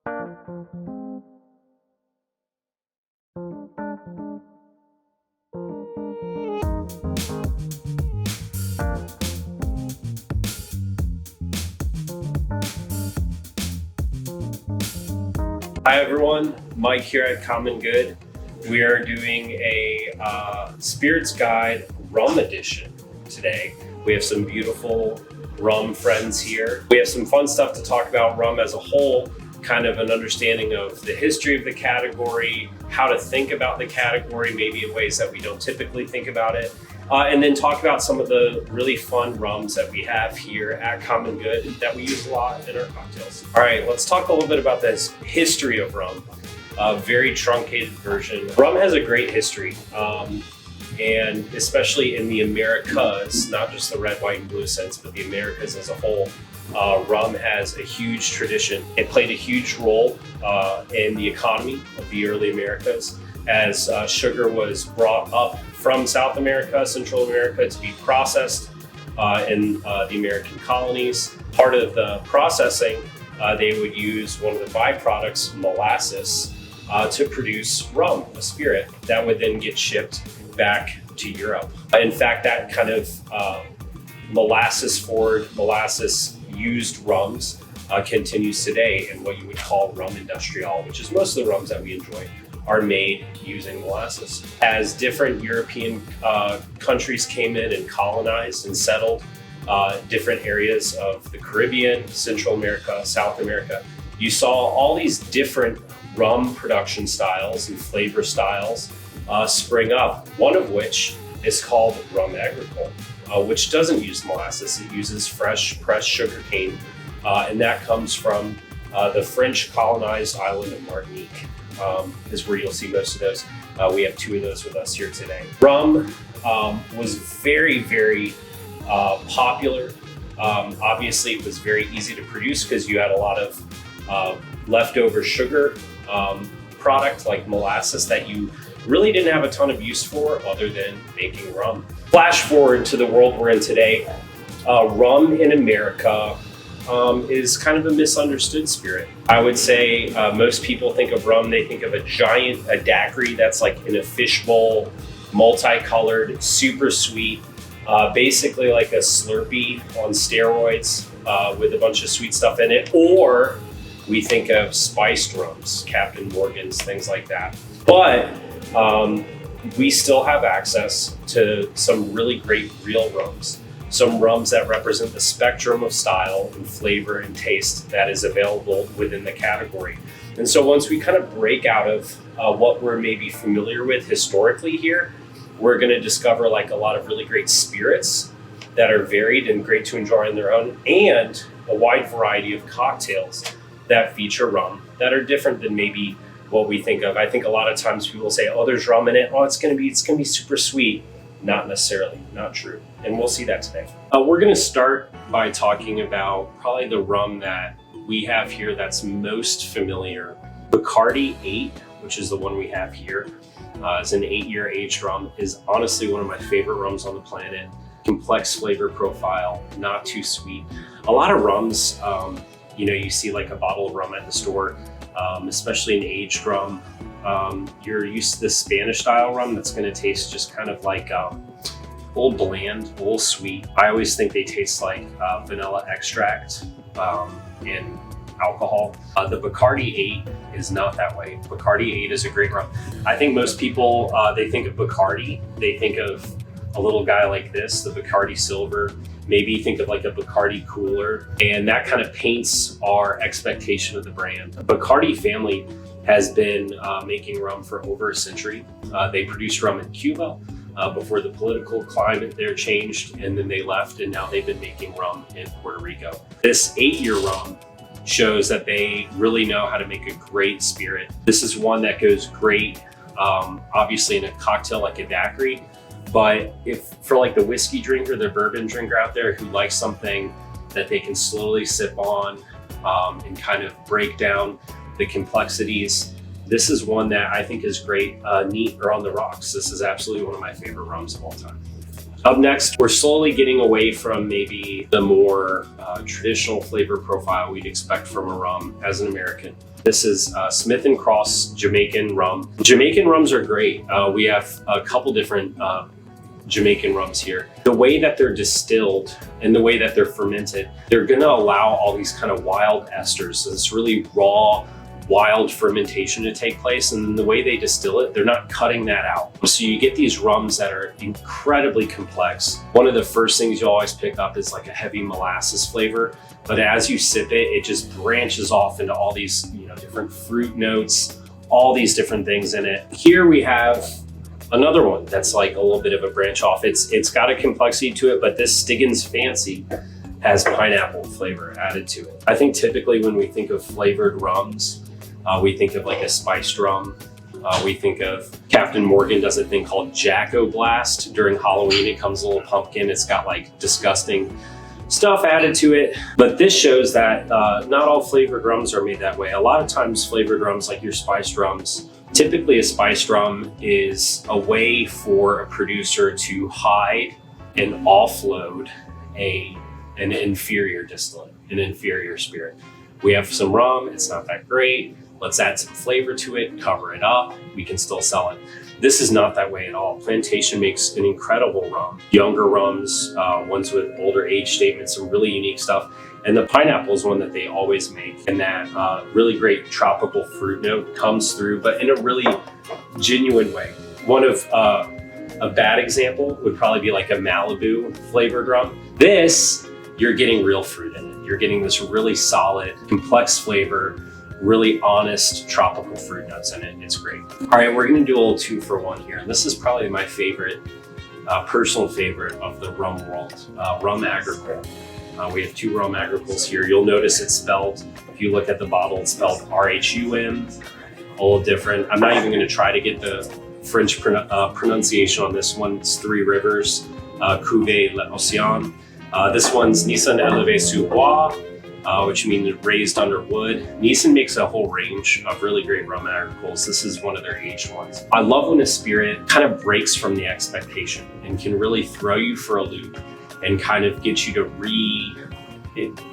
Hi everyone, Mike here at Common Good. We are doing a Spirits Guide Rum edition today. We have some beautiful rum friends here. We have some fun stuff to talk about rum as a whole, kind of an understanding of the history of the category, how to think about the category, maybe in ways that we don't typically think about it. And then talk about some of the really fun rums that we have here at Common Good that we use a lot in our cocktails. All right, let's talk a little bit about this history of rum, a very truncated version. Rum has a great history, and especially in the Americas, not just the red, white, and blue sense, but the Americas as a whole. Rum has a huge tradition. It played a huge role in the economy of the early Americas as sugar was brought up from South America, Central America to be processed in the American colonies. Part of the processing, they would use one of the byproducts, molasses, to produce rum, a spirit that would then get shipped back to Europe. In fact, that kind of molasses-forward, molasses-used rums continues today in what you would call rum industrial, which is most of the rums that we enjoy are made using molasses. As different European countries came in and colonized and settled different areas of the Caribbean, Central America, South America, you saw all these different rum production styles and flavor styles spring up, one of which is called Rum Agricole, which doesn't use molasses. It uses fresh pressed sugarcane, and that comes from the French colonized island of Martinique. Is where you'll see most of those. We have two of those with us here today. Rum was very, very popular. Obviously, it was very easy to produce because you had a lot of leftover sugar product like molasses that you really didn't have a ton of use for other than making rum. Flash forward to the world we're in today. Rum in America is kind of a misunderstood spirit. I would say most people think of rum, they think of a daiquiri that's like in a fishbowl, multicolored, super sweet, basically like a Slurpee on steroids with a bunch of sweet stuff in it. Or we think of spiced rums, Captain Morgan's, things like that. But we still have access to some really great real rums. Some rums that represent the spectrum of style and flavor and taste that is available within the category. And so once we kind of break out of what we're maybe familiar with historically here, we're going to discover like a lot of really great spirits that are varied and great to enjoy on their own, and a wide variety of cocktails that feature rum that are different than maybe what we think of. I think a lot of times people say, oh, there's rum in it. Oh, it's going to be super sweet. Not necessarily, not true. And we'll see that today. We're gonna start by talking about probably the rum that we have here that's most familiar. Bacardi VIII, which is the one we have here, is an 8-year aged rum, is honestly one of my favorite rums on the planet. Complex flavor profile, not too sweet. A lot of rums, you see like a bottle of rum at the store, especially an aged rum. You're used to this Spanish style rum that's going to taste just kind of like a little bland, a little sweet. I always think they taste like vanilla extract and alcohol. The Bacardi VIII is not that way. Bacardi VIII is a great rum. I think most people, they think of Bacardi, they think of a little guy like this, the Bacardi Silver. Maybe think of like a Bacardi cooler, and that kind of paints our expectation of the brand. The Bacardi family has been making rum for over a century. They produced rum in Cuba before the political climate there changed, and then they left, and now they've been making rum in Puerto Rico. This 8-year rum shows that they really know how to make a great spirit. This is one that goes great, obviously in a cocktail like a daiquiri, but if for like the whiskey drinker, the bourbon drinker out there who likes something that they can slowly sip on and kind of break down the complexities, this is one that I think is great, neat or on the rocks. This is absolutely one of my favorite rums of all time. Up next, we're slowly getting away from maybe the more traditional flavor profile we'd expect from a rum as an American. This is Smith & Cross Jamaican rum. Jamaican rums are great. We have a couple different Jamaican rums here. The way that they're distilled and the way that they're fermented, they're gonna allow all these kind of wild esters. So this really raw, wild fermentation to take place, and the way they distill it, they're not cutting that out. So you get these rums that are incredibly complex. One of the first things you always pick up is like a heavy molasses flavor, but as you sip it, it just branches off into all these, different fruit notes, all these different things in it. Here we have another one that's like a little bit of a branch off. It's got a complexity to it, but this Stiggins Fancy has pineapple flavor added to it. I think typically when we think of flavored rums, we think of like a spiced rum. We think of Captain Morgan does a thing called Jacko Blast during Halloween. It comes a little pumpkin. It's got like disgusting stuff added to it. But this shows that not all flavored rums are made that way. A lot of times flavored rums, like your spiced rums, typically a spiced rum is a way for a producer to hide and offload an inferior distillate, an inferior spirit. We have some rum, it's not that great. Let's add some flavor to it, cover it up, we can still sell it. This is not that way at all. Plantation makes an incredible rum. Younger rums, ones with older age statements, some really unique stuff. And the pineapple is one that they always make. And that really great tropical fruit note comes through, but in a really genuine way. One of a bad example would probably be like a Malibu flavored rum. This, you're getting real fruit in it. You're getting this really solid, complex flavor, really honest tropical fruit notes in it. It's great. All right, we're gonna do a little 2-for-1 here. And this is probably my favorite, personal favorite of the rum world, Rum Agricole. We have 2 Rum Agricoles here. You'll notice it's spelled, if you look at the bottle, it's spelled R-H-U-M, a little different. I'm not even gonna try to get the French pronunciation on this one. It's 3 Rivers, Cuvée l'Océan. This one's Nissan Élevé sous bois, which means raised under wood. Nissan makes a whole range of really great Rum Agricoles. This is one of their aged ones. I love when a spirit kind of breaks from the expectation and can really throw you for a loop and kind of get you to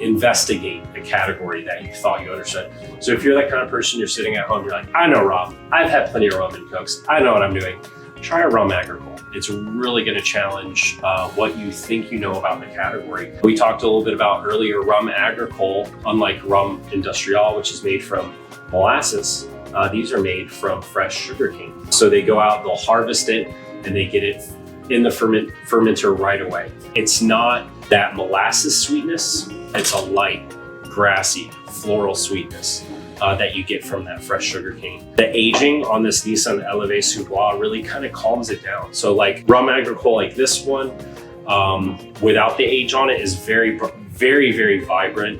investigate a category that you thought you understood. So if you're that kind of person, you're sitting at home, you're like, I know rum. I've had plenty of rum and cokes. I know what I'm doing. Try a Rum Agricole. It's really going to challenge what you think you know about the category. We talked a little bit about earlier, Rum Agricole, unlike Rum Industrial, which is made from molasses, these are made from fresh sugarcane. So they go out, they'll harvest it, and they get it in the fermenter right away. It's not that molasses sweetness, it's a light, grassy, floral sweetness that you get from that fresh sugarcane. The aging on this Nissan Élevé sous bois really kind of calms it down. So like Rum Agricole, like this one, without the age on it is very, very, very vibrant,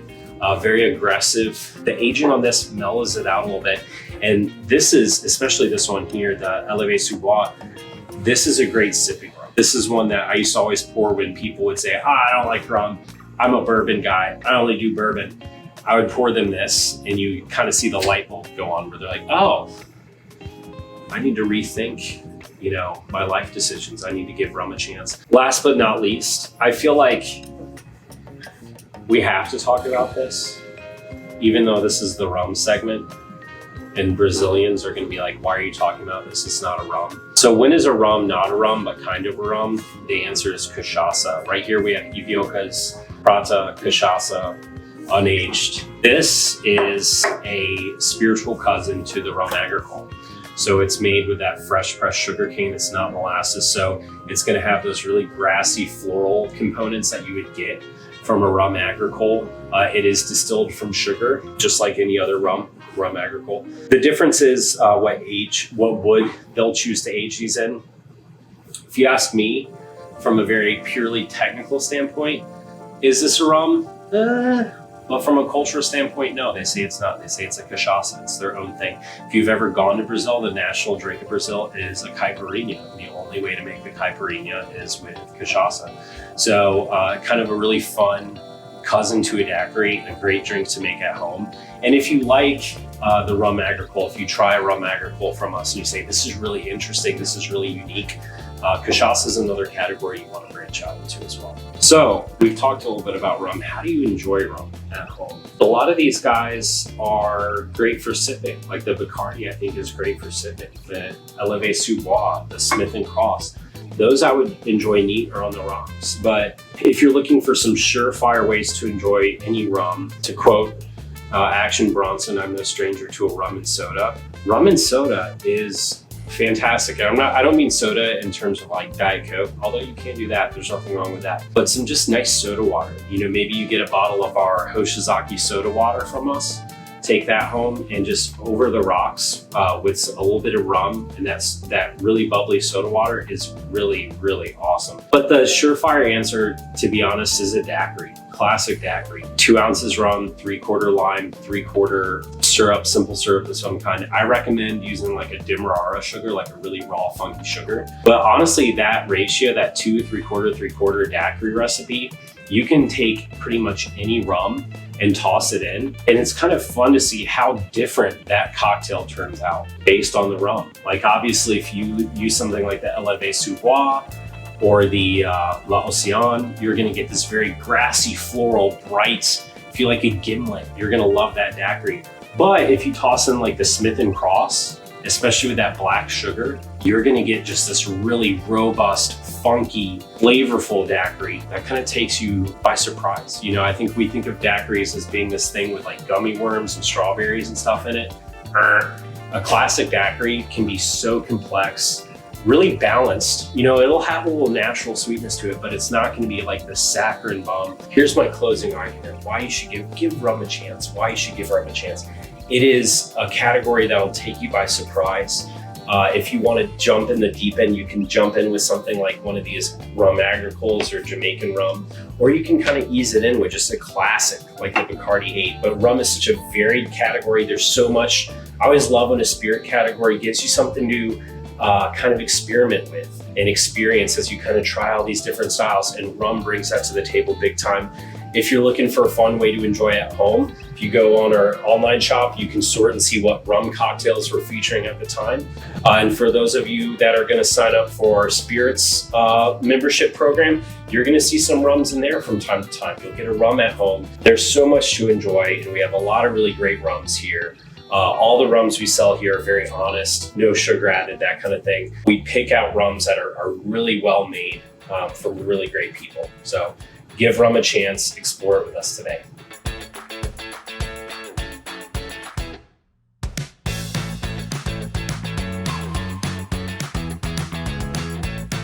very aggressive. The aging on this mellows it out a little bit. And this is, especially this one here, the Élevé sous bois, this is a great sipping rum. This is one that I used to always pour when people would say, I don't like rum. I'm a bourbon guy. I only do bourbon. I would pour them this and you kind of see the light bulb go on where they're like, oh, I need to rethink, my life decisions. I need to give rum a chance. Last but not least, I feel like we have to talk about this, even though this is the rum segment and Brazilians are going to be like, why are you talking about this? It's not a rum. So when is a rum not a rum, but kind of a rum? The answer is cachaça. Right here we have Ivioca's Prata Cachaça Unaged. This is a spiritual cousin to the Rum Agricole. So it's made with that fresh pressed sugarcane. It's not molasses. So it's going to have those really grassy floral components that you would get from a Rum Agricole. It is distilled from sugar, just like any other Rum Agricole. The difference is what wood they'll choose to age these in. If you ask me, from a very purely technical standpoint, is this a rum? But from a cultural standpoint, no, they say it's not. They say it's a cachaça. It's their own thing. If you've ever gone to Brazil, the national drink of Brazil is a caipirinha. The only way to make a caipirinha is with cachaça. So kind of a really fun cousin to a daiquiri, a great drink to make at home. And if you like the Rum Agricole, if you try a Rum Agricole from us and you say, this is really interesting, this is really unique, Cachaça is another category you want to branch out into as well. So we've talked a little bit about rum. How do you enjoy rum at home? A lot of these guys are great for sipping. Like the Bacardi, I think, is great for sipping. The Eleve Sous Bois, the Smith & Cross, those I would enjoy neat or on the rocks. But if you're looking for some surefire ways to enjoy any rum, to quote Action Bronson, I'm no stranger to a rum and soda. Rum and soda is fantastic. I don't mean soda in terms of like Diet Coke, although you can do that. There's nothing wrong with that. But some just nice soda water. You know, maybe you get a bottle of our Hoshizaki soda water from us, take that home and just over the rocks with a little bit of rum, and that really bubbly soda water is really, really awesome. But the surefire answer, to be honest, is a daiquiri. Classic daiquiri. 2 ounces rum, 3/4 lime, 3/4 syrup, simple syrup of some kind. I recommend using like a Demerara sugar, like a really raw, funky sugar. But honestly, that ratio, that 2, 3/4, 3/4 daiquiri recipe, you can take pretty much any rum and toss it in. And it's kind of fun to see how different that cocktail turns out based on the rum. Like obviously, if you use something like the Eleve Sous Bois or the La Océane, you're gonna get this very grassy, floral, bright, feel like a gimlet. You're gonna love that daiquiri. But if you toss in like the Smith & Cross, especially with that black sugar, you're gonna get just this really robust, funky, flavorful daiquiri that kind of takes you by surprise. You know, I think we think of daiquiris as being this thing with like gummy worms and strawberries and stuff in it. A classic daiquiri can be so complex, really balanced. You know, it'll have a little natural sweetness to it, but it's not going to be like the saccharine bomb. Here's my closing argument: why you should give rum a chance. Why you should give rum a chance. It is a category that will take you by surprise. If you want to jump in the deep end, you can jump in with something like one of these Rum Agricoles or Jamaican rum, or you can kind of ease it in with just a classic like the Bacardi VIII. But rum is such a varied category. There's so much. I always love when a spirit category gives you something to kind of experiment with and experience as you kind of try all these different styles, and rum brings that to the table big time. If you're looking for a fun way to enjoy at home, if you go on our online shop, you can sort and see what rum cocktails we're featuring at the time. And for those of you that are gonna sign up for our Spirits membership program, you're gonna see some rums in there from time to time. You'll get a rum at home. There's so much to enjoy, and we have a lot of really great rums here. All the rums we sell here are very honest, no sugar added, that kind of thing. We pick out rums that are really well made from really great people. So give rum a chance, explore it with us today.